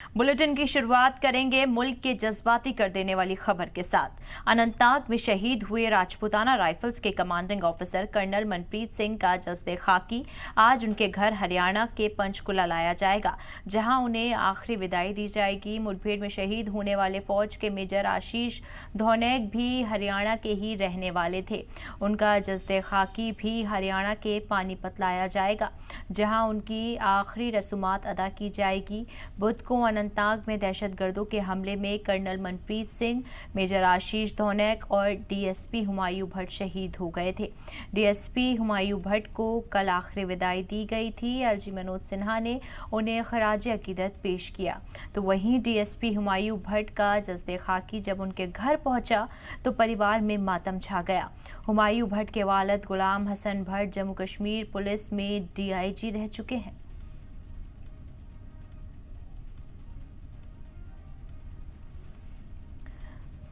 Bulletin की शुरुआत करेंगे मुल्क के जज्बाती कर देने वाली खबर के साथ। अनंतनाग में शहीद हुए राजपूताना राइफल्स के commanding officer colonel Manpreet Singh का जस्दे खाकी आज उनके घर हरियाणा के पंचकुला लाया जाएगा, जहां उन्हें आखिरी विदाई दी जाएगी। मुठभेड़ में शहीद होने वाले फौज के मेजर आशीष धौनेक भी हरियाणा के ही रहने वाले थे। उनका जस्दे खाकी भी हरियाणा के पानीपत लाया जाएगा, जहां उनकी आखिरी रसूमात अदा की जाएगी। बुध को अनंतनाग में दहशतगर्दों के हमले में कर्नल मनप्रीत सिंह, मेजर आशीष धौनेक और डीएसपी हुमायूं भट्ट शहीद हो गए थे। डीएसपी हुमायूं भट्ट को कल आखिरी विदाई दी गई थी। एलजी मनोज सिन्हा ने उन्हें खराज अकीदत पेश किया, तो वहीं डीएसपी हुमायूं भट्ट का जस्दे खाकी जब उनके घर पहुंचा तो परिवार में मातम छा गया। हुमायूं भट्ट के वालिद गुलाम हसन भट्ट जम्मू कश्मीर पुलिस में डीआईजी रह चुके हैं।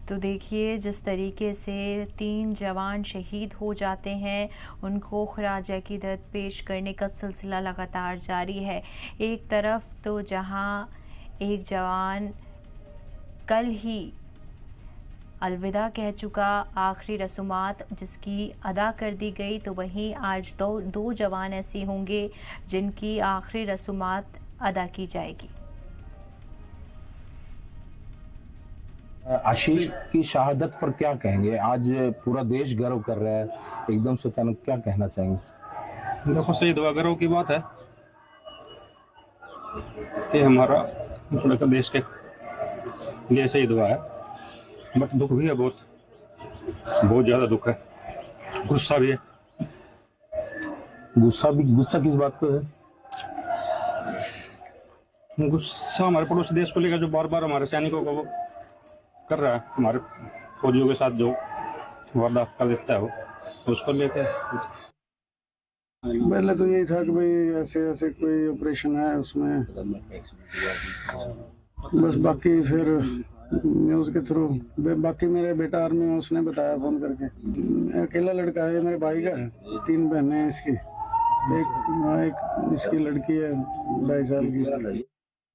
तो देखिए, जिस तरीके से 3 जवान शहीद हो जाते हैं, उनको खराज अकीदत पेश करने का सिलसिला लगातार जारी है। एक तरफ तो जहां एक जवान कल ही अलविदा कह चुका, आखिरी रसूमात जिसकी अदा कर दी गई, तो वहीं आज दो जवान ऐसे होंगे जिनकी आखिरी रसूमात अदा की जाएगी। आशीष की शहादत पर क्या कहेंगे? आज पूरा देश गर्व कर रहा है, एकदम से अचानक क्या कहना चाहेंगे? देखो, शहीद हुआ गर्व की बात है कि हमारा लड़का देश के लिए शहीद हुआ है, बट दुख भी है, बहुत ज्यादा दुख है, गुस्सा भी है। गुस्सा किस बात को है? गुस्सा हमारे पड़ोसी देश को लेकर जो बार बार हमारे सैनिकों को वो कर रहा है, हमारे फौजियों के साथ जो वारदात कर देता है वो, उसको लेकर। पहले तो यही था कि भाई ऐसे कोई ऑपरेशन है उसमें, बस बाकी फिर न्यूज़ के थ्रू, बाकी मेरे बेटा आर्मी में, उसने बताया फोन करके। अकेला लड़का है, मेरे भाई का है, 3 बहनें हैं इसकी, एक इसकी लड़की है 2.5 साल की।